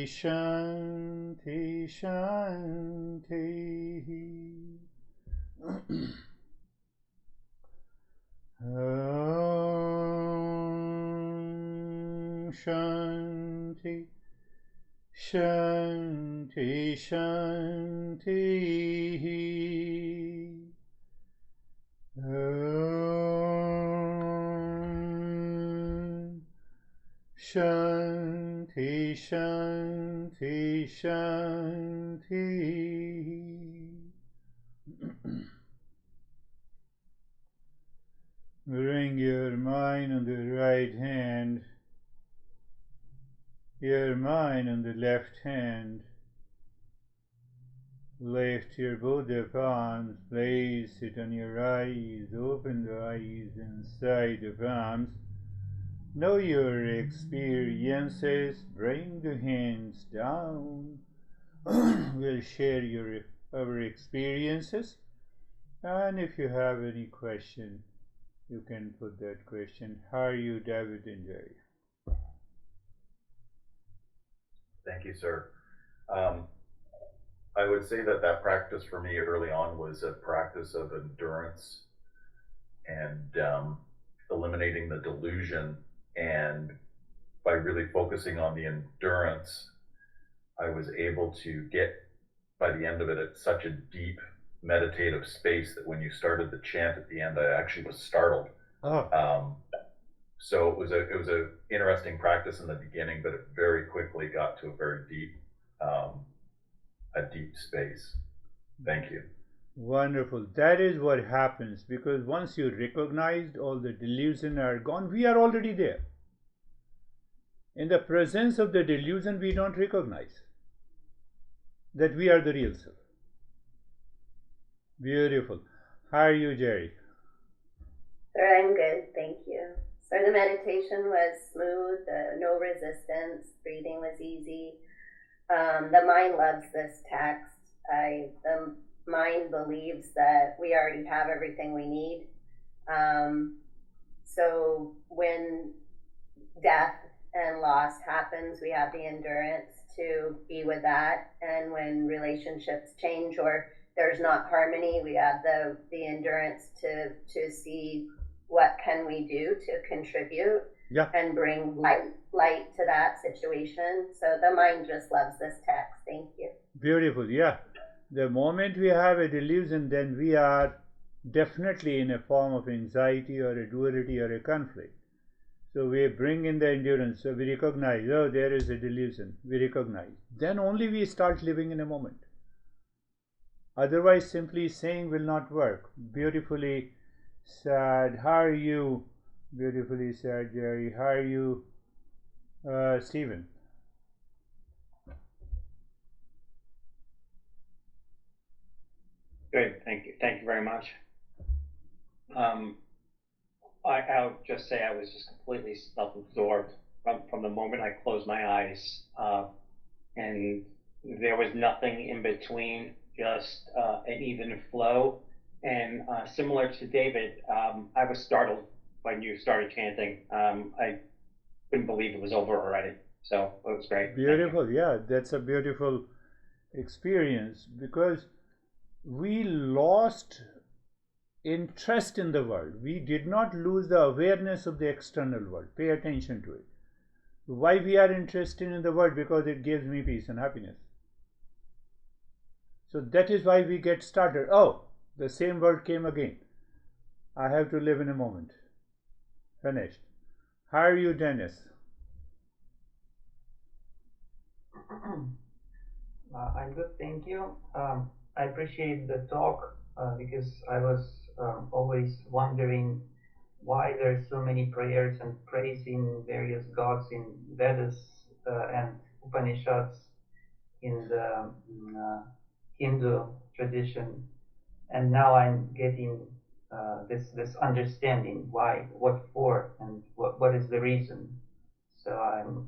Shanti, Shanti. Om Shanti, Shanti, Shanti. Om Shanti, Shanti, Shanti. Bring your mind on the right hand, your mind on the left hand. Lift your both of arms, place it on your eyes, open the eyes inside the palms. Know your experiences, bring the hands down. We'll share our experiences, and if you have any question, you can put that question. How are you, David and Jerry? Thank you, sir. I would say that practice for me early on was a practice of endurance and eliminating the delusion. And by really focusing on the endurance, I was able to get, by the end of it, at such a deep meditative space that when you started the chant at the end, I actually was startled. So it was a interesting practice in the beginning, but it very quickly got to a very deep space. Thank you. Wonderful. That is what happens, because once you recognized all the delusion are gone, we are already there. In the presence of the delusion, we don't recognize that we are the real self. Beautiful. How are you, Jerry? Sir, I'm good, thank you. So the meditation was smooth, no resistance, breathing was easy. The mind loves this text. The mind believes that we already have everything we need. So when death and loss happens, we have the endurance to be with that. And when relationships change or there's not harmony, we have the endurance to see what can we do to contribute and bring light to that situation. So the mind just loves this text. Thank you. Beautiful. Yeah. The moment we have a delusion, then we are definitely in a form of anxiety or a duality or a conflict. So we bring in the endurance. So we recognize, oh, there is a delusion. We recognize. Then only we start living in a moment. Otherwise, simply saying will not work. Beautifully said. How are you? Beautifully said, Jerry. How are you, Stephen? Good, thank you. Thank you very much. I'll just say I was just completely self-absorbed from the moment I closed my eyes, and there was nothing in between, just an even flow. And similar to David, I was startled when you started chanting. I couldn't believe it was over already. So it was great. Beautiful, yeah, that's a beautiful experience, because we lost interest in the world. We did not lose the awareness of the external world. Pay attention to it. Why we are interested in the world? Because it gives me peace and happiness. So that is why we get started. Oh, the same word came again. I have to live in a moment. Finished. How are you, Dennis? I'm good, thank you. I appreciate the talk because I was always wondering why there are so many prayers and praising various gods in Vedas and Upanishads in the Hindu tradition, and now I'm getting this understanding why, what for, and what is the reason. So I'm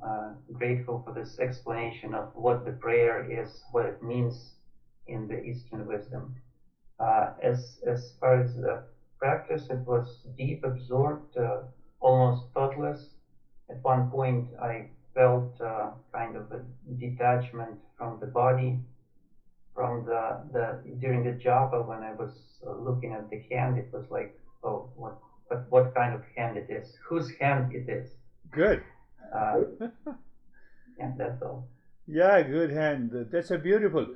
grateful for this explanation of what the prayer is, what it means in the Eastern wisdom. As far as the practice, it was deep, absorbed, almost thoughtless. At one point, I felt kind of a detachment from the body, from the during the japa when I was looking at the hand, it was like, oh, what kind of hand it is, whose hand it is. Good. Yeah, that's all. Yeah, good hand. That's a beautiful.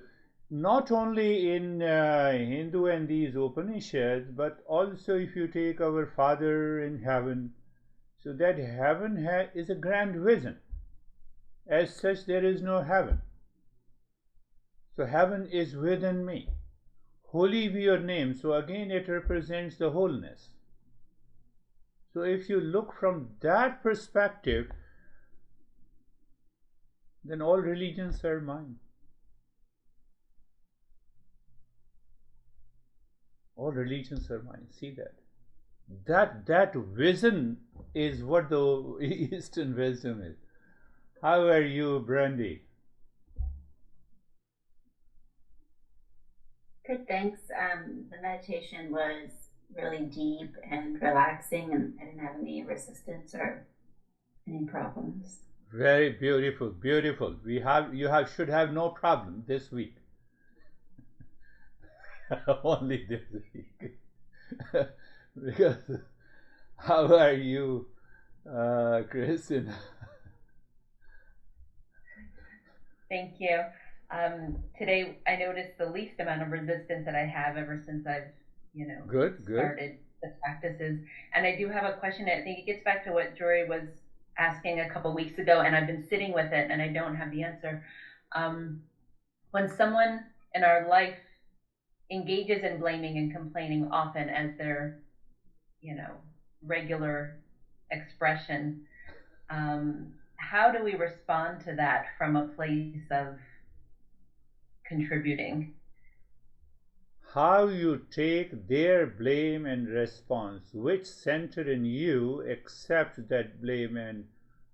Not only in Hindu and these Upanishads, but also if you take our Father in heaven, so that heaven is a grand vision. As such, there is no heaven. So heaven is within me. Holy be your name. So again, it represents the wholeness. So if you look from that perspective, then all religions are mine. All religions are mine. See that? That vision is what the Eastern wisdom is. How are you, Brandy? Good, thanks. The meditation was really deep and relaxing, and I didn't have any resistance or any problems. Very beautiful, beautiful. You should have no problem this week. Only this week. Because how are you, Kristen? Thank you. Today I noticed the least amount of resistance that I have ever since I've, Good. started the practices. And I do have a question. I think it gets back to what Jory was asking a couple weeks ago, and I've been sitting with it, and I don't have the answer. When someone in our life engages in blaming and complaining often as their, regular expression, how do we respond to that from a place of contributing? How you take their blame and response, which center in you accepts that blame and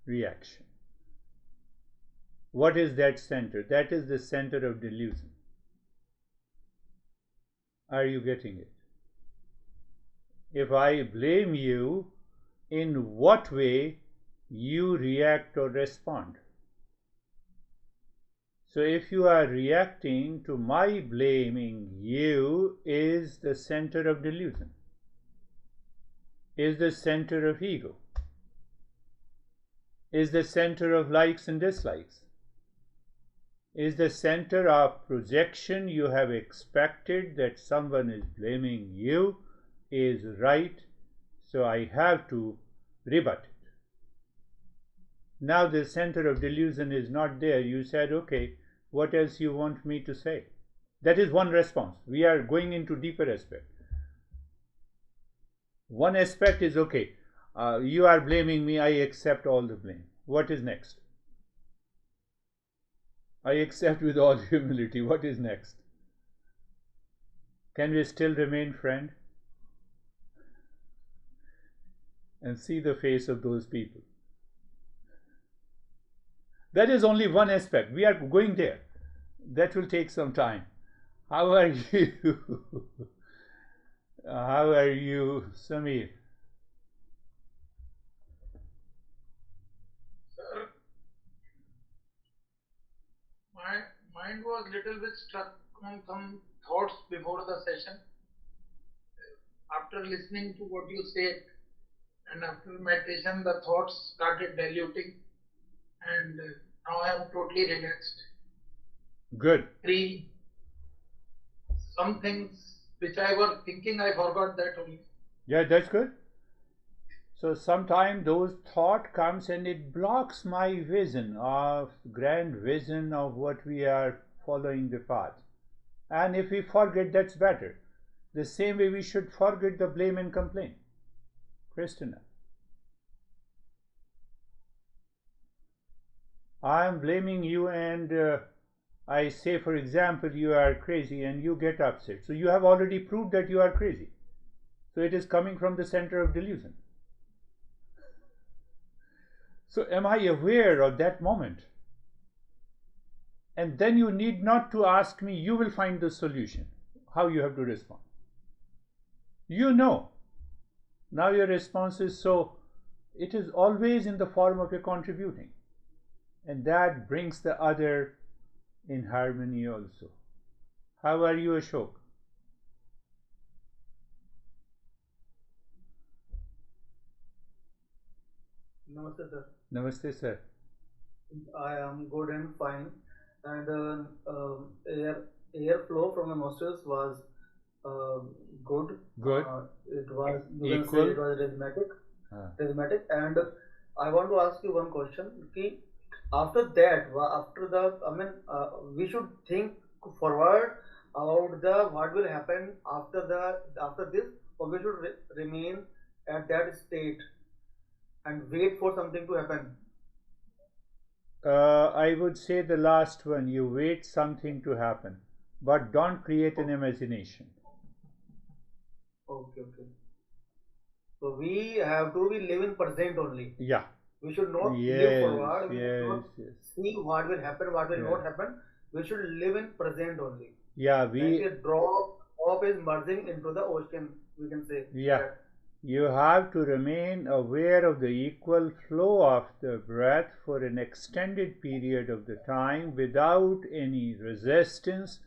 reaction. What is that center? That is the center of delusion. Are you getting it? If I blame you, in what way you react or respond? So if you are reacting to my blaming you, is the center of delusion, is the center of ego, is the center of likes and dislikes, is the center of projection. You have expected that someone is blaming you is right, so I have to rebut it. Now the center of delusion is not there. You said, okay, what else you want me to say? That is one response. We are going into deeper aspect. One aspect is, okay, you are blaming me, I accept all the blame. What is next? I accept with all humility. What is next? Can we still remain friend? And see the face of those people. That is only one aspect. We are going there. That will take some time. How are you? How are you, Samir? Sir, my mind was little bit stuck on some thoughts before the session. After listening to what you said and after meditation, the thoughts started diluting, and now I am totally relaxed. Good. Free. Some things which I was thinking, I forgot that only. Yeah, that's good. So sometimes those thought comes and it blocks my vision of grand vision of what we are following the path. And if we forget, that's better. The same way we should forget the blame and complain. Christina, I am blaming you and I say, for example, you are crazy and you get upset. So you have already proved that you are crazy. So it is coming from the center of delusion. So am I aware of that moment? And then you need not to ask me, you will find the solution, how you have to respond. You know. Now your response is, so it is always in the form of your contributing. and that brings the other in harmony also. How are you, Ashok? Namaste, sir. Namaste, sir. I am good and fine. And air flow from the nostrils was uh, good. Good. It was, you can say, Equal. it was rhythmic. Ah. Rhythmic. And I want to ask you one question. Ki after that, after the, we should think forward about the what will happen after this, or we should remain at that state and wait for something to happen. I would say the last one. You wait something to happen, but don't create an imagination. Okay, okay. So we have to be live in present only. Yeah. We should not live Yes, forward. We should yes, not yes. see what will happen, what will Yeah. not happen. We should live in present only. Yeah, Like a drop is merging into the ocean, we can say. yeah. that. You have to remain aware of the equal flow of the breath for an extended period of the time without any resistance.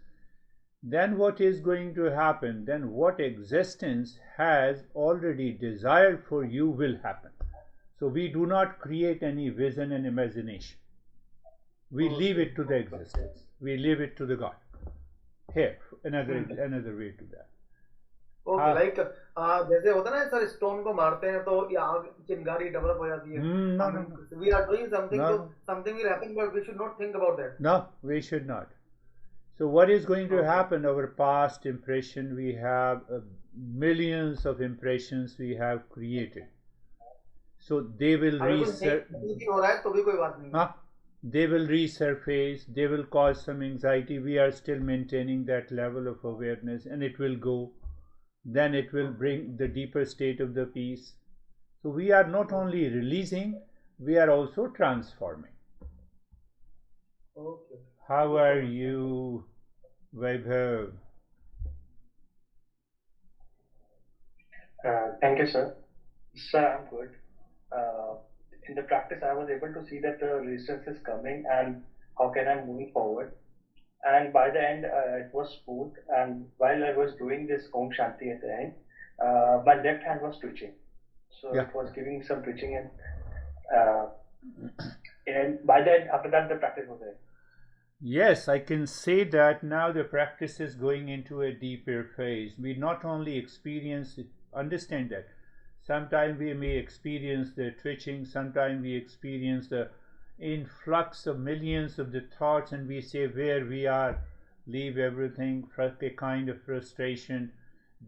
Then what is going to happen? Then what existence has already desired for you will happen. So we do not create any vision and imagination. We leave it to the existence. We leave it to the God. Here, another way to that. Okay, like जैसे होता है ना sir, stone को मारते हैं तो आग चिंगारी डेवलप हो जाती है. No. We are doing something, No, so no. something will happen, but we should not think about that. No, we should not. So what is going to happen? Our past impression, we have millions of impressions we have created. So they will they will resurface, they will cause some anxiety. We are still maintaining that level of awareness, and it will go. Then it will bring the deeper state of the peace. So we are not only releasing, we are also transforming. Okay. How are you, Vaibhav? Thank you, sir. Sir, I'm good. In the practice, I was able to see that the resistance is coming and how can I move forward. And by the end, it was smooth. And while I was doing this Om Shanti at the end, my left hand was twitching. So Yeah. it was giving some twitching, and by then, after that, the practice was there. Yes, I can say that now the practice is going into a deeper phase. We not only experience it, understand that. Sometimes we may experience the twitching, sometimes we experience the influx of millions of the thoughts, and we say where we are, leave everything, a kind of frustration.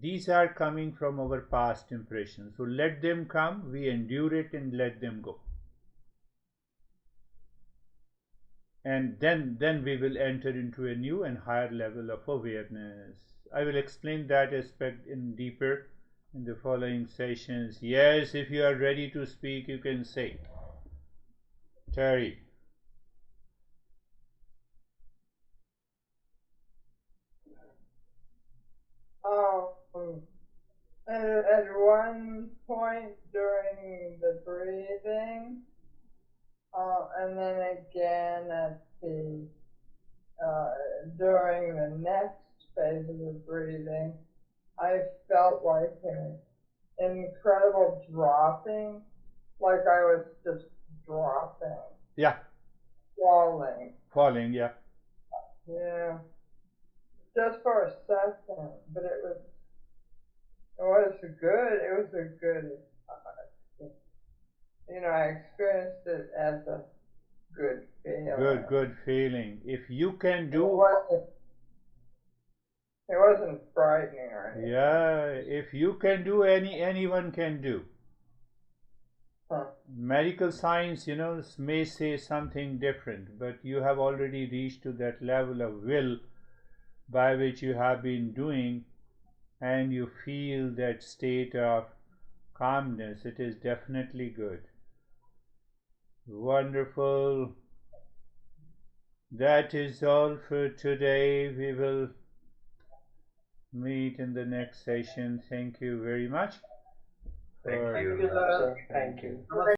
These are coming from our past impressions. So let them come, we endure it and let them go. And then we will enter into a new and higher level of awareness. I will explain that aspect in deeper in the following sessions. Yes, if you are ready to speak, you can say. Terry. At one point during the breathing, and then again at the during the next phase of the breathing, I felt like an incredible dropping, like I was just dropping. Yeah. Falling, yeah. Yeah. Just for a second, but it was good. It was a good, I experienced it as a good feeling. Good feeling. If you can do... It wasn't frightening or anything. Yeah, if you can do, anyone can do. Medical science, may say something different, but you have already reached to that level of will by which you have been doing, and you feel that state of calmness. It is definitely good. Wonderful. That is all for today. We will meet in the next session. Thank you very much. Thank you. Sir, thank you.